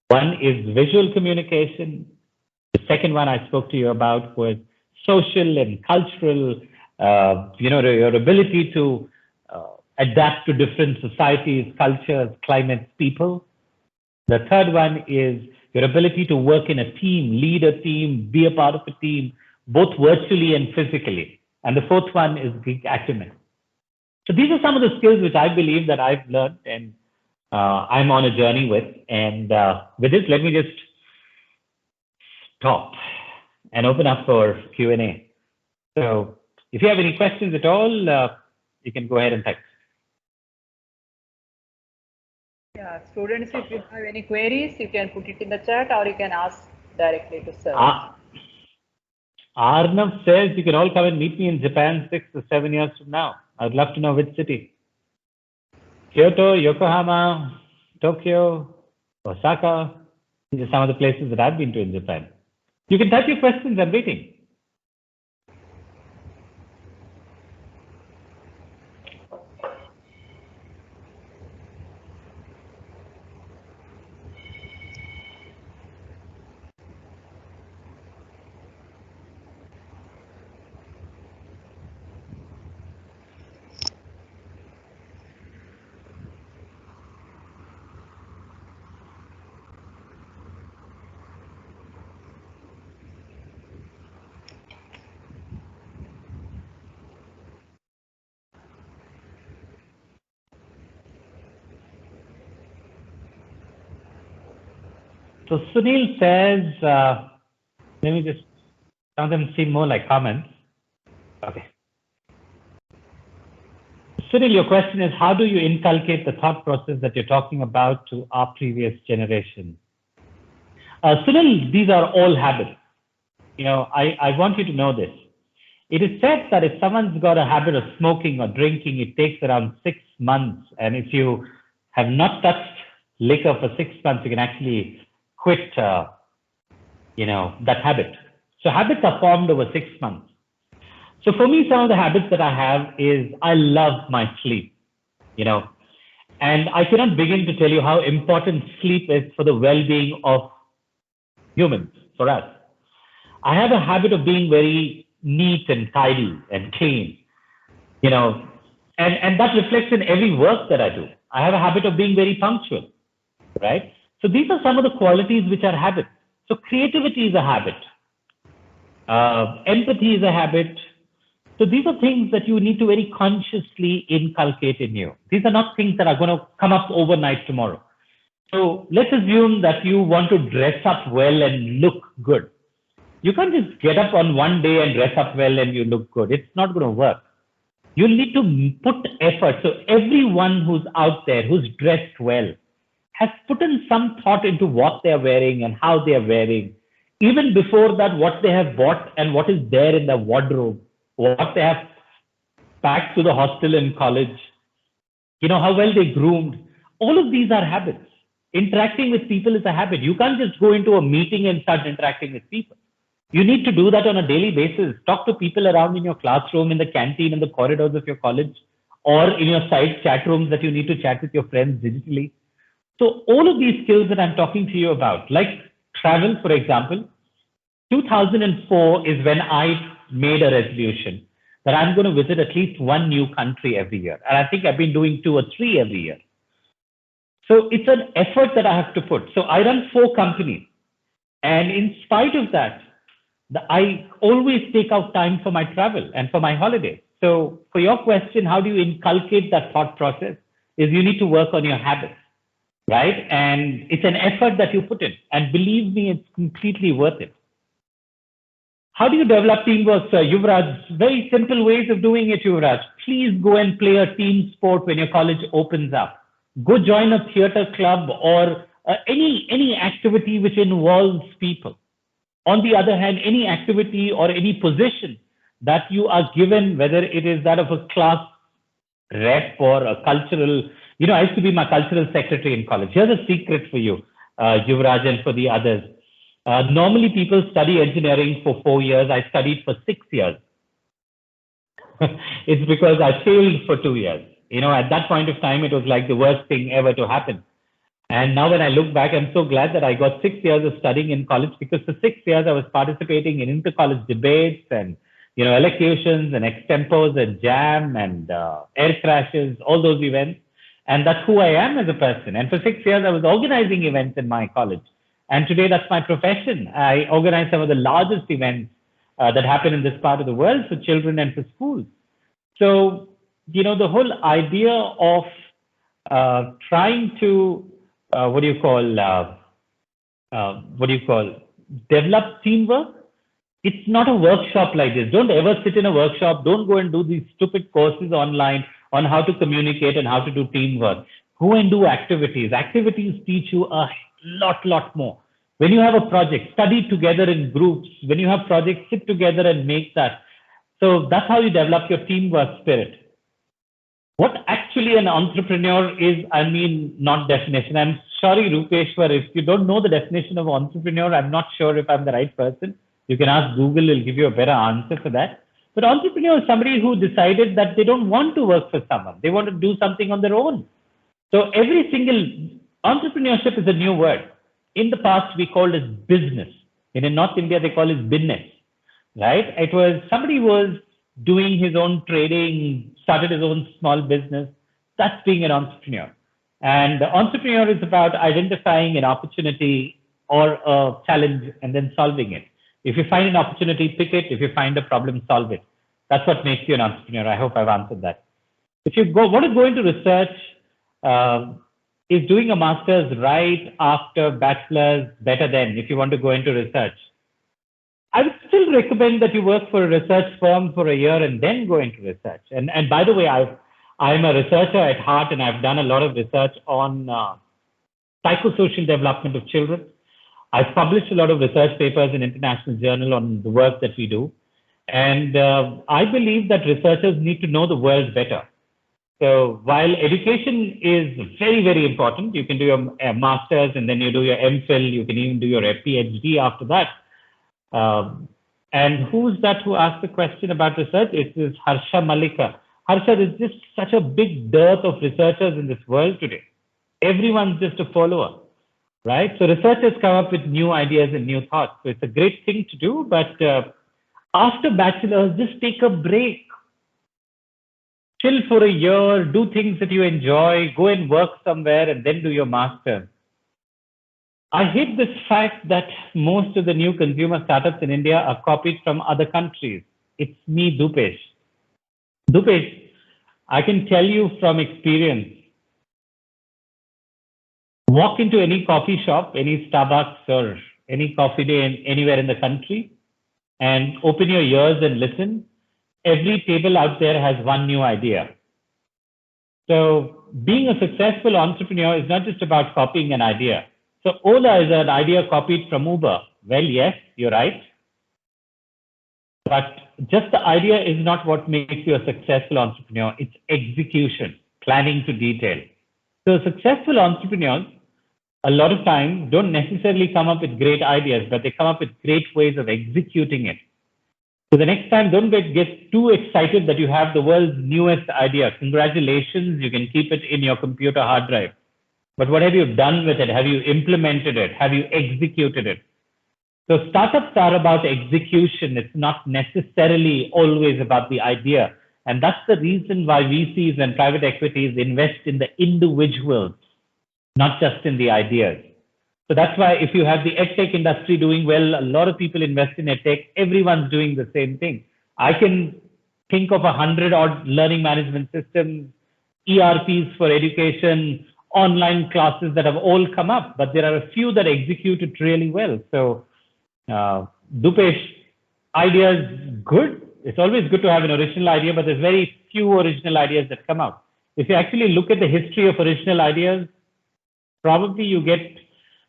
One is visual communication. The second one I spoke to you about was social and cultural, your ability to adapt to different societies, cultures, climates, people. The third one is your ability to work in a team, lead a team, be a part of a team, both virtually and physically. And the fourth one is Greek acumen. So these are some of the skills which I believe that I've learned and I'm on a journey with. And with this, let me just stop and open up for Q&A. So if you have any questions at all, you can go ahead and text. Yeah, students, if you have any queries, you can put it in the chat or you can ask directly to sir. Arnav says you can all come and meet me in Japan 6 to 7 years from now. I'd love to know which city. Kyoto, Yokohama, Tokyo, Osaka. These are some of the places that I've been to in Japan. You can type your questions. I'm waiting. So Sunil says, let me just, some of them seem more like comments. Okay. Sunil, your question is, how do you inculcate the thought process that you're talking about to our previous generation? Sunil, these are all habits. You know, I want you to know this. It is said that if someone's got a habit of smoking or drinking, it takes around 6 months. And if you have not touched liquor for 6 months, you can actually quit, that habit. So habits are formed over 6 months. So for me, some of the habits that I have is I love my sleep, and I cannot begin to tell you how important sleep is for the well-being of humans, for us. I have a habit of being very neat and tidy and clean, and that reflects in every work that I do. I have a habit of being very punctual, right? So these are some of the qualities which are habits. So creativity is a habit. Empathy is a habit. So these are things that you need to very consciously inculcate in you. These are not things that are going to come up overnight tomorrow. So let's assume that you want to dress up well and look good. You can't just get up on one day and dress up well and you look good. It's not going to work. You need to put effort. So everyone who's out there, who's dressed well, has put in some thought into what they're wearing and how they're wearing. Even before that, what they have bought and what is there in their wardrobe, what they have packed to the hostel in college, how well they groomed. All of these are habits. Interacting with people is a habit. You can't just go into a meeting and start interacting with people. You need to do that on a daily basis. Talk to people around in your classroom, in the canteen, in the corridors of your college, or in your side chat rooms that you need to chat with your friends digitally. So all of these skills that I'm talking to you about, like travel, for example, 2004 is when I made a resolution that I'm going to visit at least one new country every year. And I think I've been doing 2 or 3 every year. So it's an effort that I have to put. So I run 4 companies. And in spite of that, I always take out time for my travel and for my holidays. So for your question, how do you inculcate that thought process? Is you need to work on your habits, right? And it's an effort that you put in. And believe me, it's completely worth it. How do you develop teamwork, sir? Yuvraj, very simple ways of doing it, Yuvraj. Please go and play a team sport when your college opens up. Go join a theater club or any activity which involves people. On the other hand, any activity or any position that you are given, whether it is that of a class rep or a cultural, I used to be my cultural secretary in college. Here's a secret for you, Yuvraj, and for the others. Normally, people study engineering for 4 years. I studied for 6 years. It's because I failed for 2 years. At that point of time, it was like the worst thing ever to happen. And now when I look back, I'm so glad that I got 6 years of studying in college, because for 6 years I was participating in inter-college debates and, elocutions and extempos and jam and air crashes, all those events. And that's who I am as a person. And for 6 years, I was organizing events in my college. And today, that's my profession. I organize some of the largest events that happen in this part of the world for children and for schools. So, the whole idea of trying to, develop teamwork, it's not a workshop like this. Don't ever sit in a workshop. Don't go and do these stupid courses online on how to communicate and how to do teamwork. Go and do activities. Activities teach you a lot more. When you have a project, study together in groups. When you have projects, sit together and make that. So that's how you develop your teamwork spirit. What actually an entrepreneur is, not definition. I'm sorry, Rupeshwar, if you don't know the definition of entrepreneur, I'm not sure if I'm the right person. You can ask Google, it'll give you a better answer for that. But entrepreneur is somebody who decided that they don't want to work for someone. They want to do something on their own. So entrepreneurship is a new word. In the past, we called it business. In North India, they call it business, right? It was somebody who was doing his own trading, started his own small business. That's being an entrepreneur. And the entrepreneur is about identifying an opportunity or a challenge and then solving it. If you find an opportunity, pick it. If you find a problem, solve it. That's what makes you an entrepreneur. I hope I've answered that. If you want to go into research, is doing a master's right after bachelor's better than if you want to go into research? I would still recommend that you work for a research firm for a year and then go into research. And by the way, I'm a researcher at heart, and I've done a lot of research on psychosocial development of children. I've published a lot of research papers in international journal on the work that we do. And I believe that researchers need to know the world better. So while education is very, very important, you can do your master's and then you do your MPhil, you can even do your PhD after that. And who's that who asked the question about research? It is Harsha Malika. Harsha, there's just such a big dearth of researchers in this world today. Everyone's just a follower, right? So researchers come up with new ideas and new thoughts. So it's a great thing to do, but after bachelor's, just take a break. Chill for a year, do things that you enjoy, go and work somewhere and then do your master's. I hate this fact that most of the new consumer startups in India are copied from other countries. It's me, Dupesh. Dupesh, I can tell you from experience, walk into any coffee shop, any Starbucks or any coffee day anywhere in the country and open your ears and listen. Every table out there has one new idea. So being a successful entrepreneur is not just about copying an idea. So Ola is an idea copied from Uber. Well, yes, you're right. But just the idea is not what makes you a successful entrepreneur. It's execution, planning to detail. So successful entrepreneurs, a lot of times, don't necessarily come up with great ideas, but they come up with great ways of executing it. So the next time, don't get too excited that you have the world's newest idea. Congratulations, you can keep it in your computer hard drive. But what have you done with it? Have you implemented it? Have you executed it? So startups are about execution. It's not necessarily always about the idea. And that's the reason why VCs and private equities invest in the individuals, not just in the ideas. So that's why if you have the edtech industry doing well, a lot of people invest in edtech, everyone's doing the same thing. I can think of 100 odd learning management systems, ERPs for education, online classes that have all come up, but there are a few that execute it really well. So Dupesh, ideas good. It's always good to have an original idea, but there's very few original ideas that come out. If you actually look at the history of original ideas, probably you get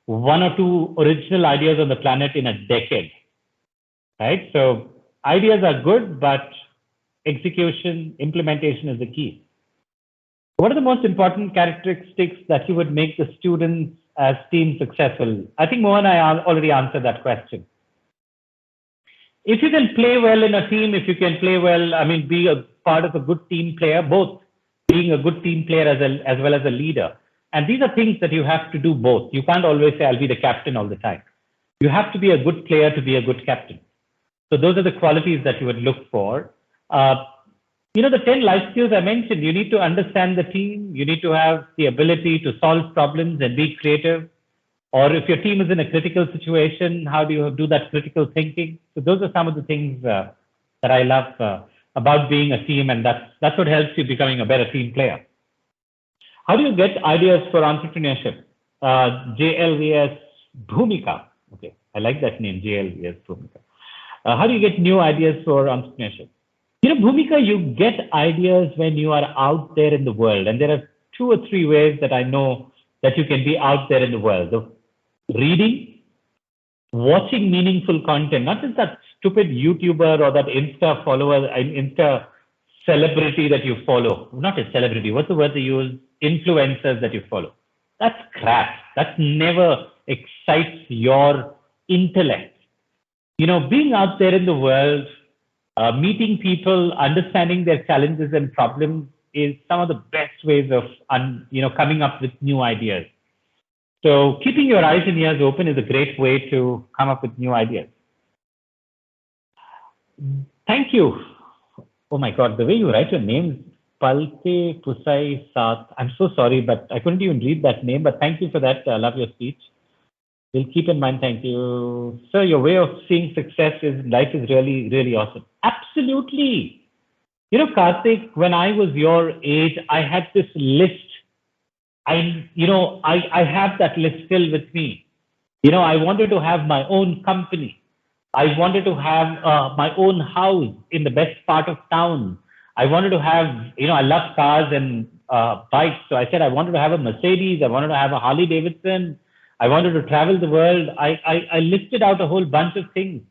1 or 2 original ideas on the planet in a decade, right? So ideas are good, but execution, implementation is the key. What are the most important characteristics that you would make the students as team successful? I think Mohan, I already answered that question. If you can play well in a team, if you can play well, I mean, be a part of a good team player, both being a good team player as well as a leader. And these are things that you have to do both. You can't always say, I'll be the captain all the time. You have to be a good player to be a good captain. So those are the qualities that you would look for. The 10 life skills I mentioned, you need to understand the team. You need to have the ability to solve problems and be creative. Or if your team is in a critical situation, how do you do that critical thinking? So those are some of the things that I love about being a team, and that's what helps you becoming a better team player. How do you get ideas for entrepreneurship? JLVS Bhumika. Okay, I like that name, JLVS Bhumika. How do you get new ideas for entrepreneurship? Bhumika, you get ideas when you are out there in the world. And there are 2 or 3 ways that I know that you can be out there in the world. So reading, watching meaningful content, not just that stupid YouTuber or that Insta follower, Insta celebrity that you follow. Not a celebrity, what's the word they use? Influencers that you follow. That's crap. That never excites your intellect. Being out there in the world, meeting people, understanding their challenges and problems is some of the best ways of coming up with new ideas. So keeping your eyes and ears open is a great way to come up with new ideas. Thank you. Oh my God, the way you write your name, Palte Pusai Saath. I'm so sorry, but I couldn't even read that name, but thank you for that. I love your speech. We'll keep in mind, thank you. Sir, your way of seeing success in life is really, really awesome. Absolutely. Karthik, when I was your age, I had this list. I have that list still with me. I wanted to have my own company. I wanted to have my own house in the best part of town. I wanted to have, I love cars and bikes. So I said, I wanted to have a Mercedes. I wanted to have a Harley Davidson. I wanted to travel the world. I listed out a whole bunch of things.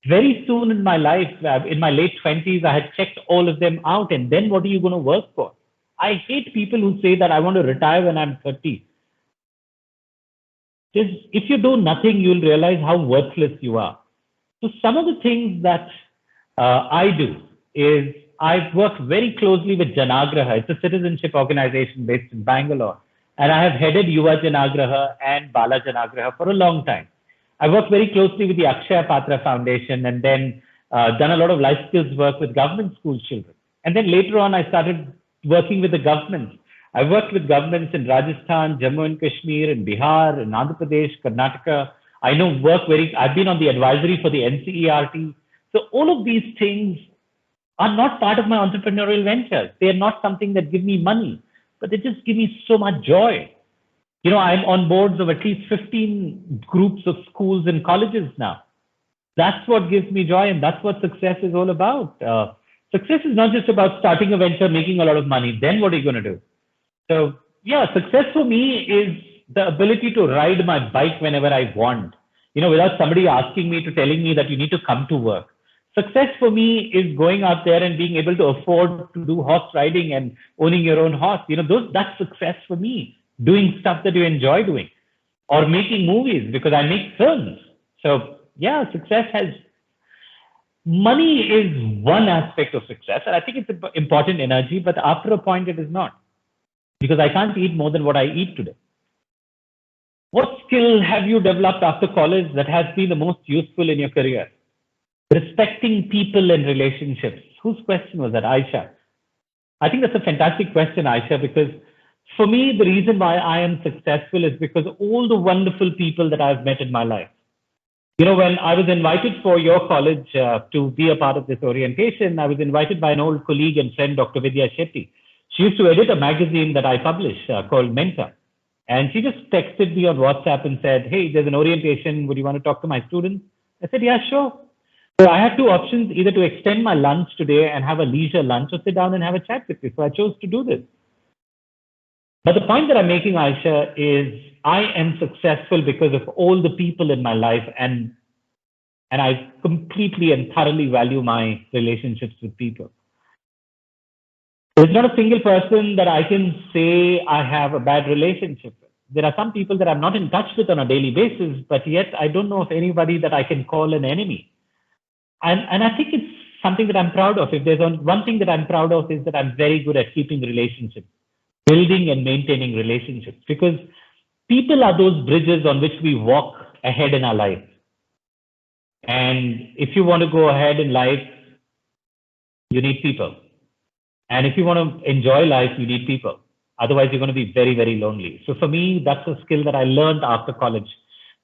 Very soon in my life, in my late 20s, I had checked all of them out. And then what are you going to work for? I hate people who say that I want to retire when I'm 30. If you do nothing, you'll realize how worthless you are. So some of the things that I do is I've worked very closely with Janagraha. It's a citizenship organization based in Bangalore. And I have headed Yuva Janagraha and Bala Janagraha for a long time. I worked very closely with the Akshaya Patra Foundation and then done a lot of life skills work with government school children. And then later on, I started working with the governments. I worked with governments in Rajasthan, Jammu and Kashmir, in Bihar, in Andhra Pradesh, Karnataka. I've been on the advisory for the NCERT. So all of these things are not part of my entrepreneurial ventures. They are not something that give me money, but they just give me so much joy. I'm on boards of at least 15 groups of schools and colleges now. That's what gives me joy, and that's what success is all about. Success is not just about starting a venture, making a lot of money. Then what are you going to do? So yeah, success for me is the ability to ride my bike whenever I want, without somebody asking me, telling me that you need to come to work. Success for me is going out there and being able to afford to do horse riding and owning your own horse. That's success for me. Doing stuff that you enjoy doing, or making movies because I make films. So yeah, money is one aspect of success. And I think it's an important energy, but after a point it is not, because I can't eat more than what I eat today. What skill have you developed after college that has been the most useful in your career? Respecting people and relationships. Whose question was that? Aisha. I think that's a fantastic question, Aisha, because for me, the reason why I am successful is because of all the wonderful people that I've met in my life. You know, when I was invited for your college to be a part of this orientation, I was invited by an old colleague and friend, Dr. Vidya Shetty. She used to edit a magazine that I publish called Mentor. And she just texted me on WhatsApp and said, hey, there's an orientation. Would you want to talk to my students? I said, yeah, sure. So I had two options, either to extend my lunch today and have a leisure lunch or sit down and have a chat with you. So I chose to do this. But the point that I'm making, Aisha, is I am successful because of all the people in my life, and I completely and thoroughly value my relationships with people. There's not a single person that I can say I have a bad relationship with. There are some people that I'm not in touch with on a daily basis, but yet I don't know of anybody that I can call an enemy. And I think it's something that I'm proud of. If there's one thing that I'm proud of, is that I'm very good at keeping relationships, building and maintaining relationships, because people are those bridges on which we walk ahead in our life. And if you want to go ahead in life, you need people. And if you want to enjoy life, you need people. Otherwise, you're going to be very, very lonely. So for me, that's a skill that I learned after college.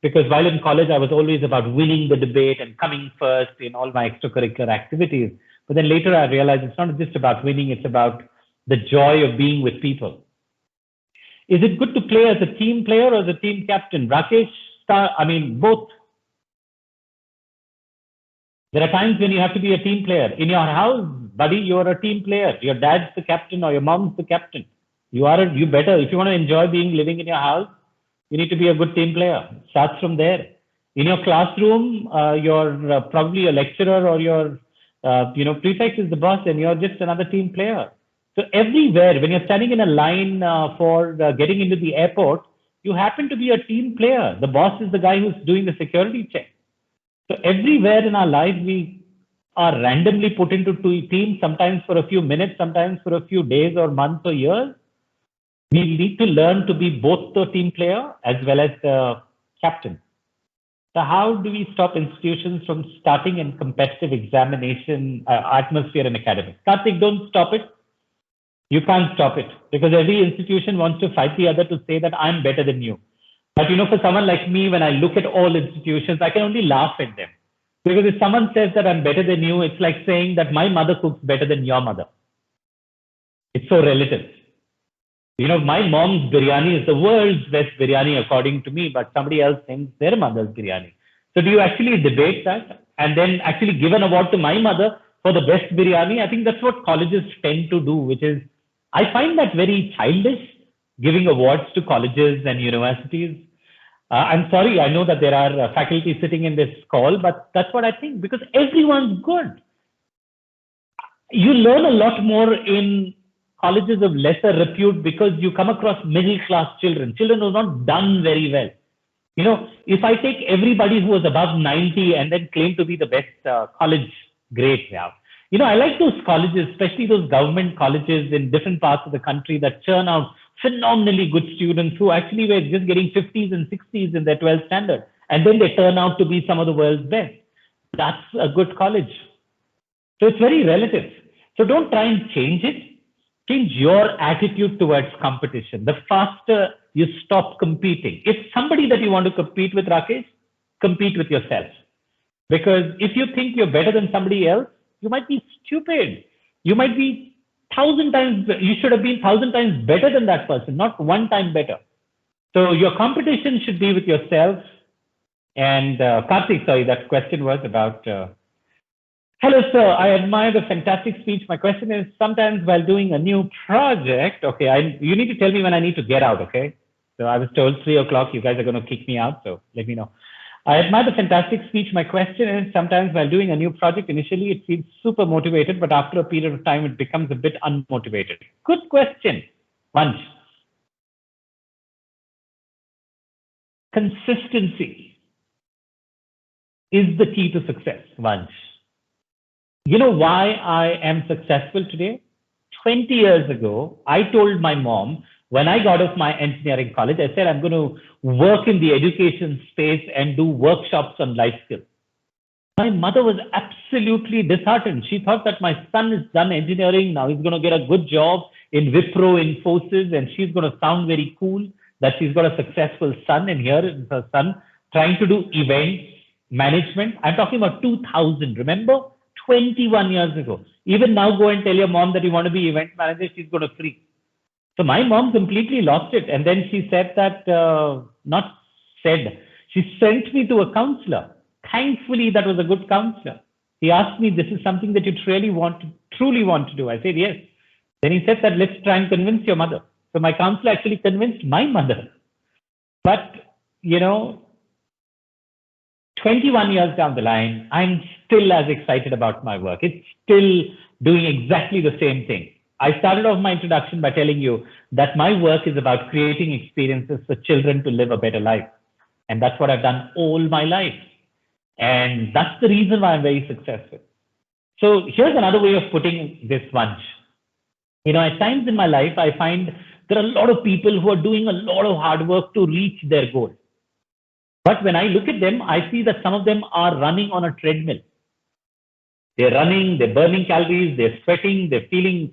Because while in college, I was always about winning the debate and coming first in all my extracurricular activities. But then later I realized it's not just about winning, it's about the joy of being with people. Is it good to play as a team player or as a team captain? Rakesh, both. There are times when you have to be a team player. In your house, buddy, you're a team player. Your dad's the captain or your mom's the captain. You better, if you want to enjoy living in your house, you need to be a good team player. Starts from there. In your classroom, you're probably a lecturer, or your prefect is the boss, and you're just another team player. So everywhere, when you're standing in a line for getting into the airport, you happen to be a team player. The boss is the guy who's doing the security check. So everywhere in our life, we are randomly put into two teams, sometimes for a few minutes, sometimes for a few days or months or years. We need to learn to be both the team player as well as the captain. So how do we stop institutions from starting in competitive examination atmosphere in academics? Karthik, don't stop it. You can't stop it, because every institution wants to fight the other to say that I'm better than you. But for someone like me, when I look at all institutions, I can only laugh at them. Because if someone says that I'm better than you, it's like saying that my mother cooks better than your mother. It's so relative. My mom's biryani is the world's best biryani according to me, but somebody else thinks their mother's biryani. So do you actually debate that and then actually give an award to my mother for the best biryani? I think that's what colleges tend to do, which is, I find that very childish, giving awards to colleges and universities. I'm sorry, I know that there are faculty sitting in this call, but that's what I think, because everyone's good. You learn a lot more in colleges of lesser repute because you come across middle class children who have not done very well. If I take everybody who was above 90 and then claim to be the best college grade now, I like those colleges, especially those government colleges in different parts of the country that churn out phenomenally good students who actually were just getting 50s and 60s in their 12th standard. And then they turn out to be some of the world's best. That's a good college. So it's very relative. So don't try and change it. Change your attitude towards competition. The faster you stop competing. If somebody that you want to compete with, Rakesh, compete with yourself. Because if you think you're better than somebody else, you might be stupid. You might be 1,000 times, you should have been 1,000 times better than that person, not one time better. So your competition should be with yourself. And Karthik, sorry, that question was about, hello, sir, I admire the fantastic speech. My question is, sometimes while doing a new project, okay, you need to tell me when I need to get out, okay? So I was told 3 o'clock, you guys are going to kick me out, so let me know. I admire the fantastic speech. My question is, sometimes while doing a new project, initially it feels super motivated, but after a period of time, it becomes a bit unmotivated. Good question. Vansh. Consistency is the key to success, Vansh. You know why I am successful today? 20 years ago, I told my mom, when I got off my engineering college, I said, I'm going to work in the education space and do workshops on life skills. My mother was absolutely disheartened. She thought that my son is done engineering. Now he's going to get a good job in Wipro, Infosys, and she's going to sound very cool that she's got a successful son. And here is her son trying to do events management. I'm talking about 2000. Remember, 21 years ago. Even now, go and tell your mom that you want to be event manager. She's going to freak. So my mom completely lost it. And then she said that, she sent me to a counselor. Thankfully, that was a good counselor. He asked me, this is something that you truly want to do. I said, yes. Then he said that, let's try and convince your mother. So my counselor actually convinced my mother. But, 21 years down the line, I'm still as excited about my work. It's still doing exactly the same thing. I started off my introduction by telling you that my work is about creating experiences for children to live a better life. And that's what I've done all my life. And that's the reason why I'm very successful. So here's another way of putting this bunch. At times in my life, I find there are a lot of people who are doing a lot of hard work to reach their goal. But when I look at them, I see that some of them are running on a treadmill. They're running, they're burning calories, they're sweating, they're feeling,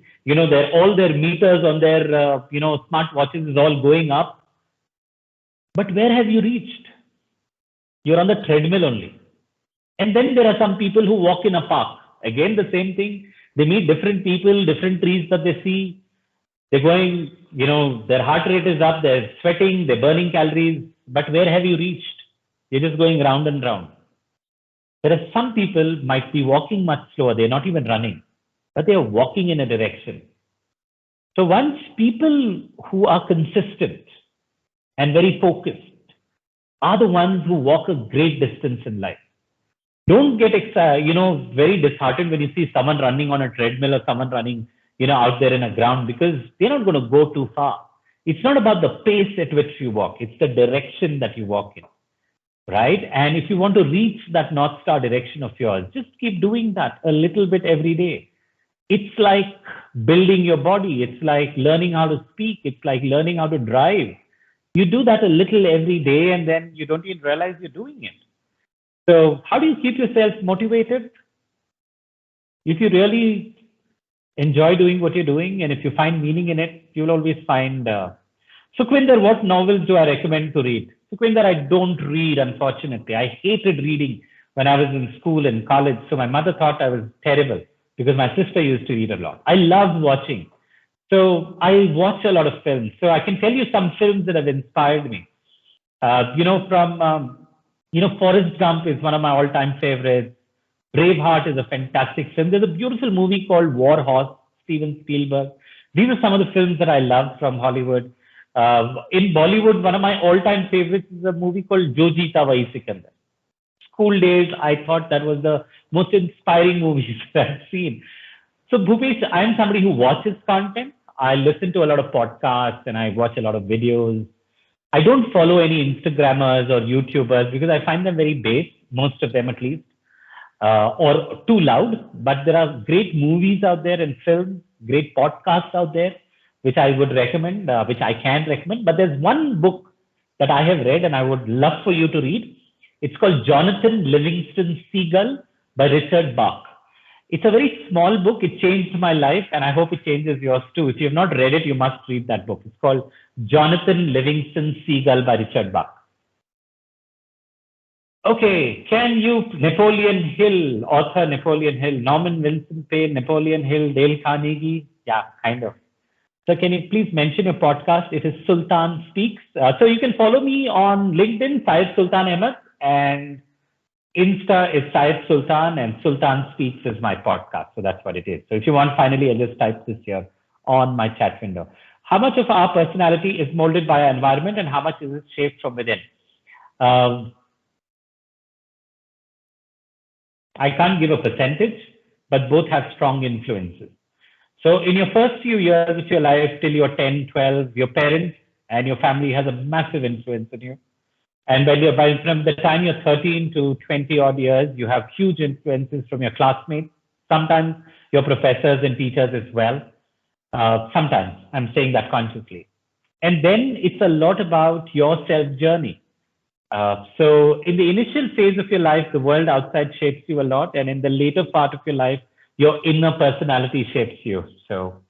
all their meters on their, smart watches is all going up. But where have you reached? You're on the treadmill only. And then there are some people who walk in a park. Again, the same thing. They meet different people, different trees that they see. They're going, their heart rate is up, they're sweating, they're burning calories. But where have you reached? You're just going round and round. Whereas some people might be walking much slower. They're not even running, but they are walking in a direction. So once people who are consistent and very focused are the ones who walk a great distance in life. Don't get very disheartened when you see someone running on a treadmill or someone running, out there in a ground, because they're not going to go too far. It's not about the pace at which you walk. It's the direction that you walk in. Right? And if you want to reach that North Star direction of yours, just keep doing that a little bit every day. It's like building your body. It's like learning how to speak. It's like learning how to drive. You do that a little every day and then you don't even realize you're doing it. So how do you keep yourself motivated? If you really enjoy doing what you're doing and if you find meaning in it, you'll always find... Sukhwinder, what novels do I recommend to read? Sukhwinder, I don't read, unfortunately. I hated reading when I was in school and college. So my mother thought I was terrible because my sister used to read a lot. I love watching. So I watch a lot of films. So I can tell you some films that have inspired me. Forrest Gump is one of my all-time favorites. Braveheart is a fantastic film. There's a beautiful movie called War Horse, Steven Spielberg. These are some of the films that I love from Hollywood. In Bollywood, one of my all-time favorites is a movie called Jo Jeeta Wahi Sikandar. School days, I thought that was the most inspiring movies that I've seen. So Bhupesh, I'm somebody who watches content. I listen to a lot of podcasts and I watch a lot of videos. I don't follow any Instagrammers or YouTubers because I find them very base, most of them at least, or too loud. But there are great movies out there and films, great podcasts out there, which I would recommend, which I can recommend. But there's one book that I have read and I would love for you to read. It's called Jonathan Livingston Seagull by Richard Bach. It's a very small book. It changed my life and I hope it changes yours too. If you have not read it, you must read that book. It's called Jonathan Livingston Seagull by Richard Bach. Okay, can you, Napoleon Hill, author Napoleon Hill, Norman Vincent Peale, Napoleon Hill, Dale Carnegie? Yeah, kind of. So can you please mention your podcast? It is Sultan Speaks. So you can follow me on LinkedIn, Syed Sultan Ahmed, and Insta is Syed Sultan, and Sultan Speaks is my podcast. So that's what it is. So if you want, finally, I'll just type this here on my chat window. How much of our personality is molded by our environment and how much is it shaped from within? I can't give a percentage, but both have strong influences. So in your first few years of your life, till you're 10, 12, your parents and your family has a massive influence on you. And from the time you're 13 to 20 odd years, you have huge influences from your classmates, sometimes your professors and teachers as well. Sometimes, I'm saying that consciously. And then it's a lot about your self journey. So in the initial phase of your life, the world outside shapes you a lot. And in the later part of your life, your inner personality shapes you. So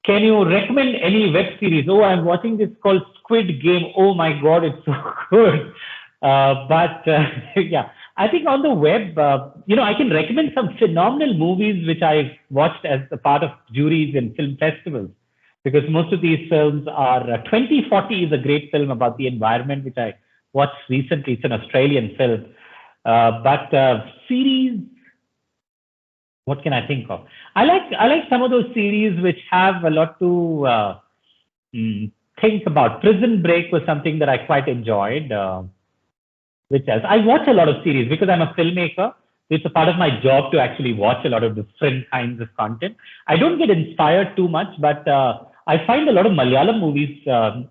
can you recommend any web series? Oh, I'm watching this called Squid Game. Oh my God, it's so good. Yeah, I think on the web, I can recommend some phenomenal movies which I watched as a part of juries and film festivals. Because most of these films are 2040 is a great film about the environment, which I watched recently. It's an Australian film. Series, what can I think of? I like some of those series which have a lot to think about. Prison Break was something that I quite enjoyed. Which else? I watch a lot of series because I'm a filmmaker. It's a part of my job to actually watch a lot of different kinds of content. I don't get inspired too much, but I find a lot of Malayalam movies, some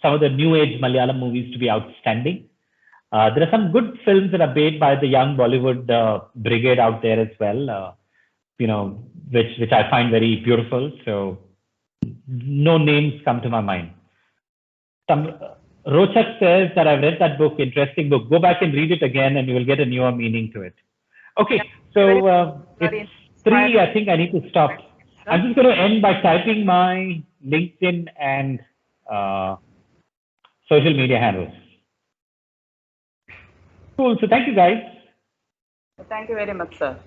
of the new age Malayalam movies to be outstanding. There are some good films that are made by the young Bollywood brigade out there as well, which I find very beautiful. So no names come to my mind. Some Rochak says that I've read that book, interesting book. Go back and read it again and you will get a newer meaning to it. Okay, so it's 3, I think I need to stop. I'm just going to end by typing my LinkedIn and social media handles. Cool, so thank you guys. Thank you very much, sir.